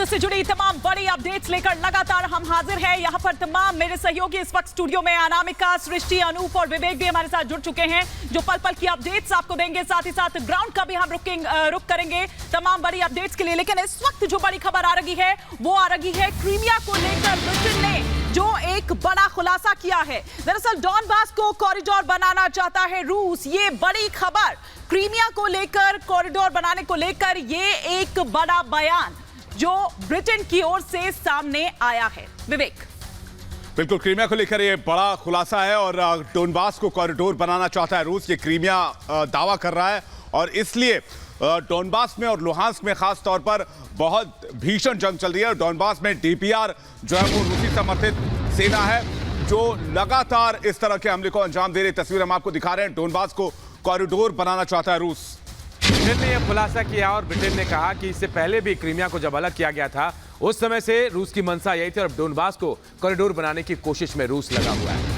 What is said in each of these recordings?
से जुड़ी तमाम बड़ी अपडेट्स लेकर लगातार हम हाजिर हैं। यहाँ पर तमाम मेरे सहयोगी इस वक्त स्टूडियो में अनामिका, सृष्टि, अनूप और विवेक भी हमारे साथ जुड़ चुके हैं, जो पल पल की अपडेट्स आपको देंगे। साथ ही साथ ग्राउंड का भी हम रुक करेंगे तमाम बड़ी अपडेट्स के लिए। लेकिन इस वक्त जो बड़ी खबर आ रही है वो आ रही है क्रीमिया को लेकर ब्रिटेन ने जो एक बड़ा खुलासा किया है। दरअसल डॉनबास को कॉरिडोर बनाना चाहता है रूस। ये बड़ी खबर, क्रीमिया को लेकर, कॉरिडोर बनाने को लेकर ये एक बड़ा बयान जो ब्रिटेन की ओर से सामने आया है। विवेक, बिल्कुल, क्रीमिया को लेकर ये बड़ा खुलासा है और डोनबास को कॉरिडोर बनाना चाहता है रूस। ये क्रीमिया दावा कर रहा है और इसलिए डोनबास में और लुहांस्क में खास तौर पर बहुत भीषण जंग चल रही है। डोनबास में डीपीआर जो है वो रूसी समर्थित सेना है जो लगातार इस तरह के हमले को अंजाम दे रही। तस्वीर हम आपको दिखा रहे हैं। डोनबास को कॉरिडोर बनाना चाहता है रूस। ब्रिटेन ने यह खुलासा किया और ब्रिटेन ने कहा कि इससे पहले भी क्रीमिया को जब अलग किया गया था उस समय से रूस की मंशा यही थी और डोनबास को कॉरिडोर बनाने की कोशिश में रूस लगा हुआ है।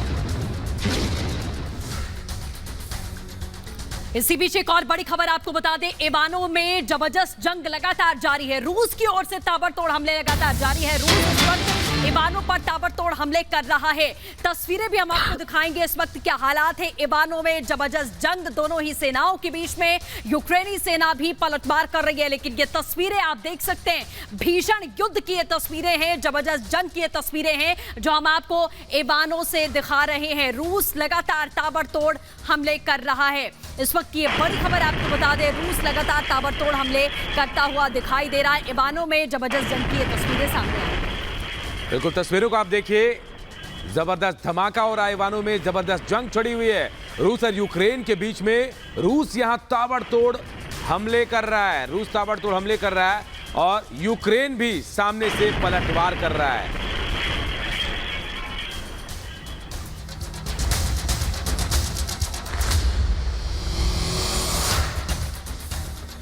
इसी बीच एक और बड़ी खबर आपको बता दें, इवानो में जबरदस्त जंग लगातार जारी है। रूस की ओर से ताबड़तोड़ हमले लगातार जारी है। रूस इस वक्त इवानो पर ताबड़तोड़ हमले कर रहा है। तस्वीरें भी हम आपको दिखाएंगे इस वक्त क्या हालात है। इवानो में जबरदस्त जंग दोनों ही सेनाओं के बीच में। यूक्रेनी सेना भी पलटवार कर रही है, लेकिन ये तस्वीरें आप देख सकते हैं, भीषण युद्ध की ये तस्वीरें हैं, जबरदस्त जंग की ये तस्वीरें हैं जो हम आपको इवानो से दिखा रहे हैं। रूस लगातार ताबड़तोड़ हमले कर रहा है। इस वक्त ये बड़ी खबर आपको बता दें, रूस लगातार ताबड़तोड़ हमले करता हुआ दिखाई दे रहा है। इवानो में जबरदस्त जंग की ये तस्वीरें सामने आई। बिल्कुल, तस्वीरों को आप देखिए, जबरदस्त धमाका हो रहा है। इवानो में जबरदस्त जंग छिड़ी हुई है रूस और यूक्रेन के बीच में। रूस यहां ताबड़तोड़ हमले कर रहा है, रूस ताबड़तोड़ हमले कर रहा है और यूक्रेन भी सामने से पलटवार कर रहा है।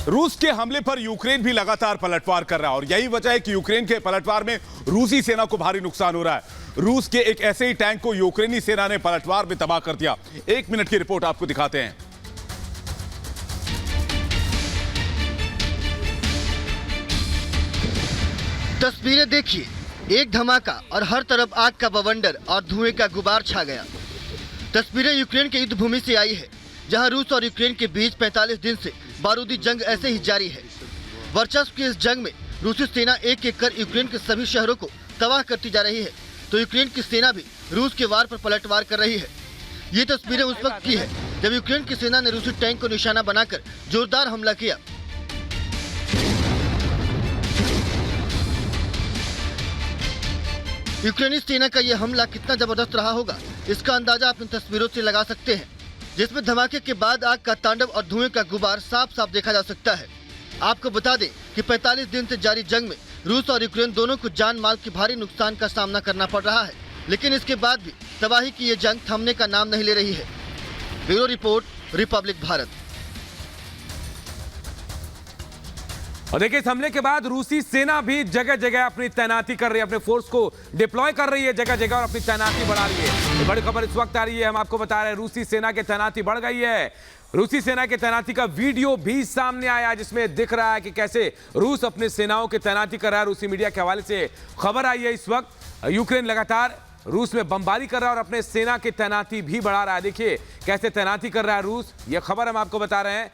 रूस के हमले पर यूक्रेन भी लगातार पलटवार कर रहा है और यही वजह है कि यूक्रेन के पलटवार में रूसी सेना को भारी नुकसान हो रहा है। रूस के एक ऐसे ही टैंक को यूक्रेनी सेना ने पलटवार में तबाह कर दिया। 1 मिनट की रिपोर्ट आपको दिखाते हैं। तस्वीरें देखिए, एक धमाका और हर तरफ आग का बवंडर और धुएं का गुबार छा गया। तस्वीरें यूक्रेन के युद्ध भूमि से आई है, जहां रूस और यूक्रेन के बीच 45 दिन से बारूदी जंग ऐसे ही जारी है। वर्चस्व की इस जंग में रूसी सेना एक एक कर यूक्रेन के सभी शहरों को तबाह करती जा रही है, तो यूक्रेन की सेना भी रूस के वार पर पलटवार कर रही है। ये तस्वीरें उस वक्त की है जब यूक्रेन की सेना ने रूसी टैंक को निशाना बनाकर जोरदार हमला किया। यूक्रेनी सेना का यह हमला कितना जबरदस्त रहा होगा, इसका अंदाजा आप इन तस्वीरों से लगा सकते हैं, जिसमें धमाके के बाद आग का तांडव और धुएं का गुबार साफ साफ देखा जा सकता है। आपको बता दें कि 45 दिन से जारी जंग में रूस और यूक्रेन दोनों को जान माल के भारी नुकसान का सामना करना पड़ रहा है, लेकिन इसके बाद भी तबाही की ये जंग थमने का नाम नहीं ले रही है। Bureau report, Republic Bharat. और देखिए, इस हमले के बाद रूसी सेना भी जगह जगह अपनी तैनाती कर रही है, अपने फोर्स को डिप्लॉय कर रही है जगह जगह और अपनी तैनाती बढ़ा रही है। बड़ी खबर इस वक्त आ रही है, हम आपको बता रहे हैं, रूसी सेना की तैनाती बढ़ गई है। रूसी सेना की तैनाती का वीडियो भी सामने आया जिसमें दिख रहा है कि कैसे रूस अपने सेनाओं की तैनाती कर रहा है। रूसी मीडिया के हवाले से खबर आई है इस वक्त, यूक्रेन लगातार रूस में बमबारी कर रहा है और अपने सेना की तैनाती भी बढ़ा रहा है। देखिए कैसे तैनाती कर रहा है रूस, यह खबर हम आपको बता रहे हैं।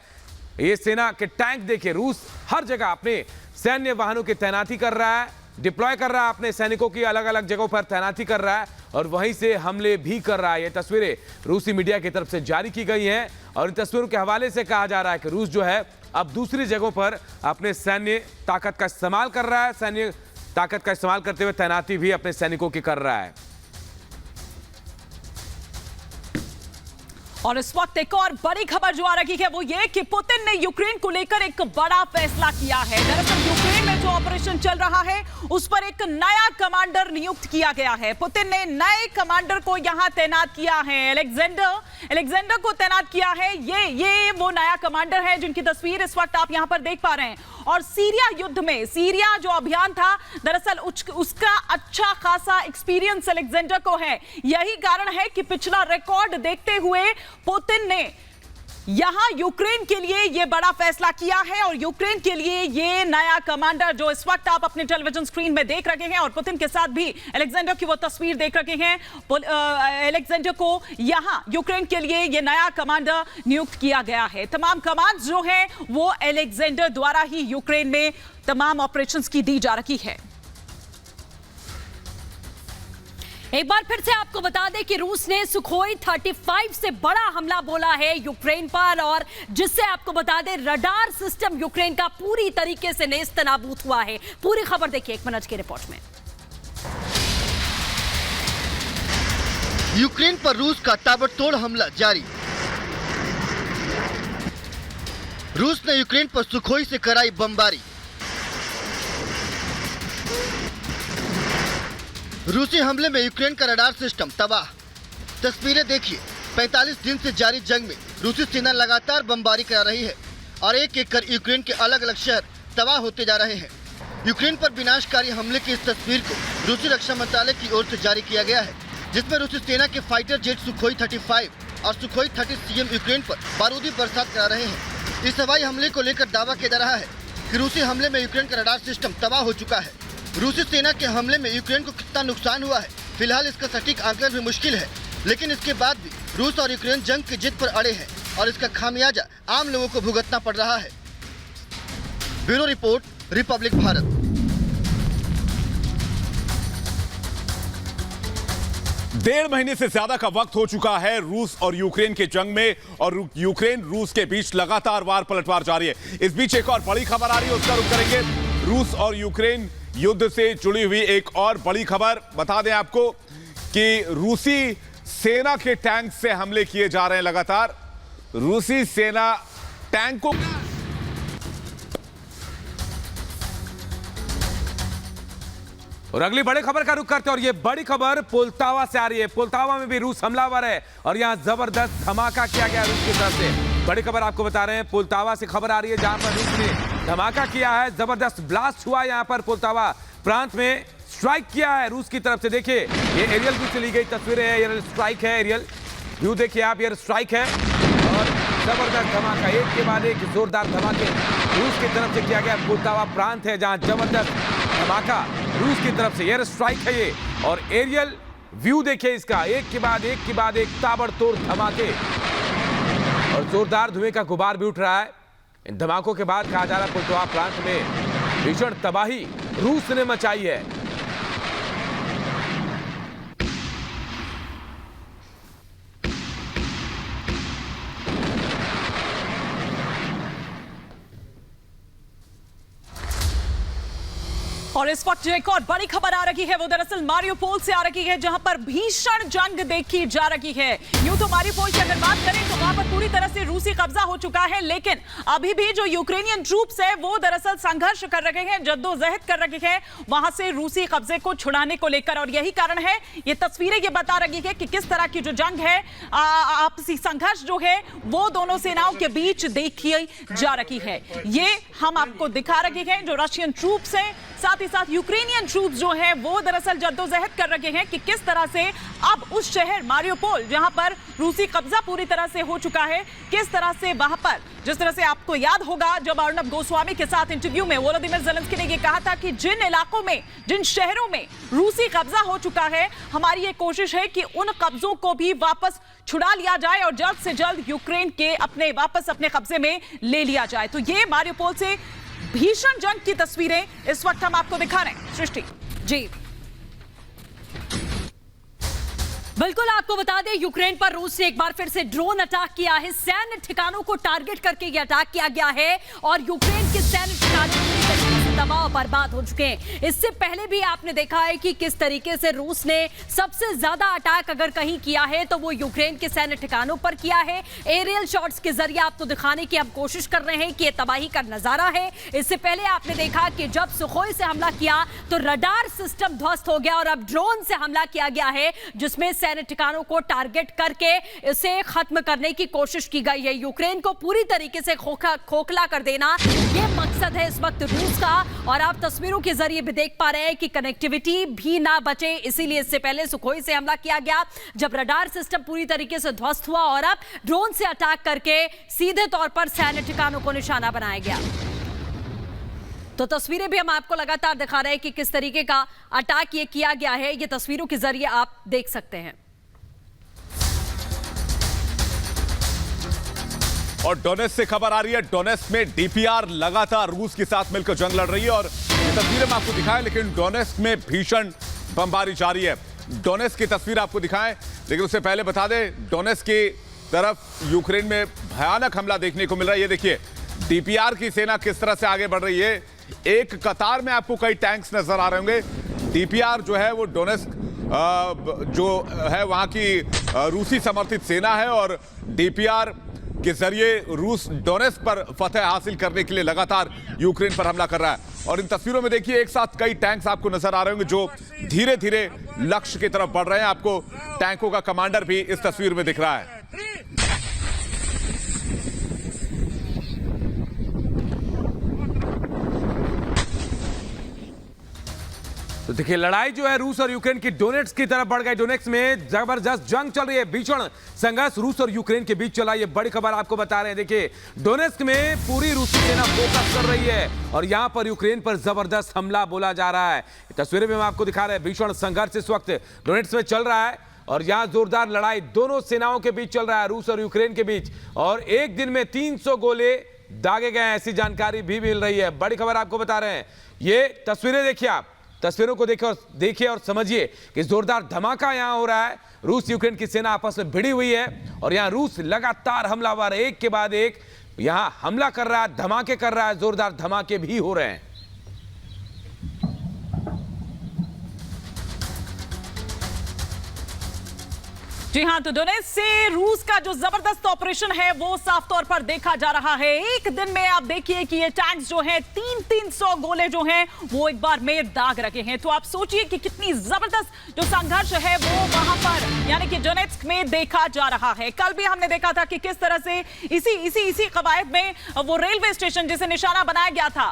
ये सेना के टैंक देखिए, रूस हर जगह अपने सैन्य वाहनों की तैनाती कर रहा है, डिप्लॉय कर रहा है, अपने सैनिकों की अलग अलग जगहों पर तैनाती कर रहा है और वहीं से हमले भी कर रहा है। ये तस्वीरें रूसी मीडिया की तरफ से जारी की गई हैं और इन तस्वीरों के हवाले से कहा जा रहा है कि रूस जो है अब दूसरी जगहों पर अपने सैन्य ताकत का इस्तेमाल कर रहा है, सैन्य ताकत का इस्तेमाल करते हुए तैनाती भी अपने सैनिकों की कर रहा है। और इस वक्त एक और बड़ी खबर जो आ रही है वो ये कि पुतिन ने यूक्रेन को लेकर एक बड़ा फैसला किया है। दरअसल यूक्रेन में जो ऑपरेशन चल रहा है उस पर एक नया कमांडर नियुक्त किया गया है। पुतिन ने नए कमांडर को यहां तैनात किया है, अलेक्जेंडर को तैनात किया है। ये वो नया कमांडर है जिनकी तस्वीर इस वक्त आप यहां पर देख पा रहे हैं। और सीरिया युद्ध में, सीरिया जो अभियान था, दरअसल उसका अच्छा खासा एक्सपीरियंस अलेक्जेंडर को है। यही कारण है कि पिछला रिकॉर्ड देखते हुए पुतिन ने यहां यूक्रेन के लिए यह बड़ा फैसला किया है और यूक्रेन के लिए ये नया कमांडर जो इस वक्त आप अपने टेलीविजन स्क्रीन में देख रहे हैं और पुतिन के साथ भी अलेक्जेंडर की वो तस्वीर देख रहे हैं। अलेक्जेंडर को यहां यूक्रेन के लिए ये नया कमांडर नियुक्त किया गया है। तमाम कमांड जो है वो अलेक्जेंडर द्वारा ही यूक्रेन में तमाम ऑपरेशंस की दी जा रही है। एक बार फिर से आपको बता दें कि रूस ने सुखोई 35 से बड़ा हमला बोला है यूक्रेन पर, और जिससे आपको बता दें रडार सिस्टम यूक्रेन का पूरी तरीके से नेस्तनाबूद हुआ है। पूरी खबर देखिए 1 मिनट की रिपोर्ट में। यूक्रेन पर रूस का ताबड़तोड़ हमला जारी। रूस ने यूक्रेन पर सुखोई से कराई बमबारी। रूसी हमले में यूक्रेन का रडार सिस्टम तबाह। तस्वीरें देखिए। 45 दिन से जारी जंग में रूसी सेना लगातार बमबारी करा रही है और एक एक कर यूक्रेन के अलग अलग शहर तबाह होते जा रहे हैं। यूक्रेन पर विनाशकारी हमले की इस तस्वीर को रूसी रक्षा मंत्रालय की ओर से जारी किया गया है, जिसमें रूसी सेना के फाइटर जेट सुखोई 35 और सुखोई 30 CM यूक्रेन पर बारूदी बरसात करा रहे हैं। इस हवाई हमले को लेकर दावा किया जा रहा है कि रूसी हमले में यूक्रेन का रडार सिस्टम तबाह हो चुका है। रूसी सेना के हमले में यूक्रेन को कितना नुकसान हुआ है फिलहाल इसका सटीक आंकलन भी मुश्किल है, लेकिन इसके बाद भी रूस और यूक्रेन जंग की जिद पर अड़े हैं और इसका खामियाजा आम लोगों को भुगतना पड़ रहा है। Bureau report, Republic Bharat. डेढ़ महीने से ज्यादा का वक्त हो चुका है रूस और यूक्रेन के जंग में, और यूक्रेन रूस के बीच लगातार वार पलटवार जारी है। इस बीच एक और बड़ी खबर आ रही है, उसका रुख करेंगे। रूस और यूक्रेन युद्ध से जुड़ी हुई एक और बड़ी खबर बता दें आपको कि रूसी सेना के टैंक से हमले किए जा रहे हैं लगातार। रूसी सेना टैंकों और अगली बड़ी खबर का रुख करते हैं, और ये बड़ी खबर पोल्टावा से आ रही है। पोल्टावा में भी रूस हमलावर है और यहां जबरदस्त धमाका किया गया रूस की तरफ से। बड़ी खबर आपको बता रहे हैं, पोल्टावा से खबर आ रही है जहां पर रूस ने धमाका किया है। जबरदस्त ब्लास्ट हुआ यहां पर पोल्टावा प्रांत में, स्ट्राइक किया है रूस की तरफ से। देखिए ये एरियल व्यू से ली गई तस्वीरें हैं, एरियल स्ट्राइक है, एरियल व्यू देखिए आप, एरियल स्ट्राइक है और जबरदस्त धमाका, एक के बाद एक जोरदार धमाके रूस की तरफ से किया गया। पोल्टावा प्रांत है जहां जबरदस्त धमाका रूस की तरफ से, एयर स्ट्राइक है ये, और एरियल व्यू देखिए इसका, एक के बाद एक ताबड़तोड़ धमाके और जोरदार धुएं का गुबार भी उठ रहा है। इन धमाकों के बाद कहा जा रहा है पोल्टावा प्रांत में भीषण तबाही रूस ने मचाई है। और इस वक्त जो एक और बड़ी खबर आ रही है वो दरअसल मारियोपोल से आ रही है, जहां पर भीषण जंग देखी जा रही है। यूं तो मारियोपोल की अगर बात करें तो वहां पर पूरी तरह से रूसी कब्जा हो चुका है, लेकिन अभी भी जो यूक्रेनियन ट्रूप्स है वो दरअसल संघर्ष कर रहे हैं, जद्दोजहद कर रहे हैं वहां से रूसी कब्जे को छुड़ाने को लेकर। और यही कारण है, ये तस्वीरें ये बता रही है कि किस तरह की जो जंग है, आपसी संघर्ष जो है वो दोनों सेनाओं के बीच देखी जा रही है। ये हम आपको दिखा रहे हैं जो रशियन ट्रूप्स हैं, साथ ही साथ यूक्रेनियन ट्रूप्स जो हैं वो दरअसल जद्दोजहद कर रहे हैं कि किस तरह से अब उस शहर मारियोपोल जहां पर रूसी कब्जा पूरी तरह से हो चुका है, किस तरह से वहां पर, जिस तरह से आपको याद होगा जब अर्नब गोस्वामी के साथ इंटरव्यू में वोलोदिमीर ज़ेलेंस्की ने यह कहा था कि जिन इलाकों में, जिन शहरों में रूसी कब्जा हो चुका है, हमारी ये कोशिश है कि उन कब्जों को भी वापस छुड़ा लिया जाए और जल्द से जल्द यूक्रेन के वापस अपने कब्जे में ले लिया जाए। तो ये मारियोपोल से भीषण जंग की तस्वीरें इस वक्त हम आपको दिखा रहे हैं। सृष्टि जी बिल्कुल, आपको बता दें यूक्रेन पर रूस ने एक बार फिर से ड्रोन अटैक किया है। सैन्य ठिकानों को टारगेट करके यह अटैक किया गया है और यूक्रेन के सैन्य ठिकाने पूरी तरीके से तबाह और बर्बाद हो चुके हैं। इससे पहले भी आपने देखा है कि किस तरीके से रूस ने सबसे ज्यादा अटैक अगर कहीं किया है तो वो यूक्रेन के सैन्य ठिकानों पर किया है। एरियल शॉट्स के जरिए आपको दिखाने की अब कोशिश कर रहे हैं कि ये तबाही का नजारा है। इससे पहले आपने देखा कि जब सुखोई से हमला किया तो रडार सिस्टम ध्वस्त हो गया और अब ड्रोन से हमला किया गया है, जिसमें सैन्य ठिकानों को टारगेट करके इसे खत्म करने की कोशिश की गई है। यूक्रेन को पूरी तरीके से खोखला कर देना, यह मकसद है इस वक्त रूस का। और आप तस्वीरों के जरिए भी देख पा रहे हैं कि कनेक्टिविटी भी ना बचे, इसीलिए इससे पहले सुखोई से हमला किया गया जब रडार सिस्टम पूरी तरीके से ध्वस्त हुआ और अब ड्रोन से अटैक करके सीधे तौर पर सैन्य ठिकानों को निशाना बनाया गया। तो तस्वीरें भी हम आपको लगातार दिखा रहे हैं कि किस तरीके का अटैक ये किया गया है, ये तस्वीरों के जरिए आप देख सकते हैं। और डोनेट्स्क से खबर आ रही है, डोनेट्स्क में डीपीआर लगातार रूस के साथ मिलकर जंग लड़ रही है और ये तस्वीरें हम आपको दिखाएं, लेकिन डोनेट्स्क में भीषण बमबारी जारी है। डोनेट्स्क की तस्वीर आपको दिखाएं, लेकिन उससे पहले बता दें डोनेट्स्क की तरफ यूक्रेन में भयानक हमला देखने को मिल रहा है। ये देखिए डीपीआर की सेना किस तरह से आगे बढ़ रही है। एक कतार में आपको कई टैंक्स नजर आ रहे होंगे। डीपीआर जो है वो डोनेट्स्क जो है वहां की रूसी समर्थित सेना है और डीपीआर के जरिए रूस डोनेट्स्क पर फतह हासिल करने के लिए लगातार यूक्रेन पर हमला कर रहा है। और इन तस्वीरों में देखिए एक साथ कई टैंक्स आपको नजर आ रहे होंगे जो धीरे धीरे लक्ष्य की तरफ बढ़ रहे हैं। आपको टैंकों का कमांडर भी इस तस्वीर में दिख रहा है। तो देखिए लड़ाई जो है रूस और यूक्रेन की डोनेट्स्क की तरफ बढ़ गई। डोनेट्स्क में जबरदस्त जंग चल रही है, भीषण संघर्ष रूस और यूक्रेन के बीच चला। ये बड़ी खबर आपको बता रहे हैं। देखिए डोनेट्स्क में पूरी रूसी सेना फोकस कर रही है और यहां पर यूक्रेन पर जबरदस्त हमला बोला जा रहा है। तस्वीरें में हम आपको दिखा रहे हैं, भीषण संघर्ष इस वक्त डोनेट्स्क में चल रहा है और यहां जोरदार लड़ाई दोनों सेनाओं के बीच चल रहा है, रूस और यूक्रेन के बीच। और एक दिन में 300 गोले दागे गए हैं, ऐसी जानकारी भी मिल रही है। बड़ी खबर आपको बता रहे हैं। ये तस्वीरें देखिए, आप तस्वीरों को देखिए और समझिए कि जोरदार धमाका यहां हो रहा है। रूस यूक्रेन की सेना आपस में भिड़ी हुई है और यहां रूस लगातार हमलावर एक के बाद एक यहां हमला कर रहा है, धमाके कर रहा है, जोरदार धमाके भी हो रहे हैं। जी हां, तो डोनेट्स्क से रूस का जो जबरदस्त ऑपरेशन है वो साफ तौर पर देखा जा रहा है। एक दिन में आप देखिए कि ये टैंक्स जो हैं 300 गोले जो हैं वो एक बार में दाग रखे हैं। तो आप सोचिए कि कितनी जबरदस्त जो संघर्ष है वो वहां पर यानी कि डोनेट्स्क में देखा जा रहा है। कल भी हमने देखा था कि किस तरह से इसी कवायद में वो रेलवे स्टेशन जिसे निशाना बनाया गया था।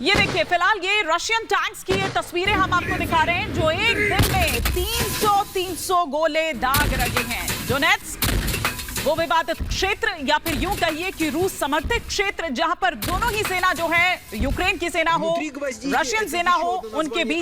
ये देखिए फिलहाल ये रशियन टैंक्स की ये तस्वीरें हम आपको दिखा रहे हैं जो एक दिन में 300 गोले दाग रहे हैं। डोनेट्स्क वो विवादित क्षेत्र या फिर यूं कहिए कि रूस समर्थित क्षेत्र जहां पर दोनों ही सेना जो है यूक्रेन की सेना हो रशियन सेना हो उनके बीच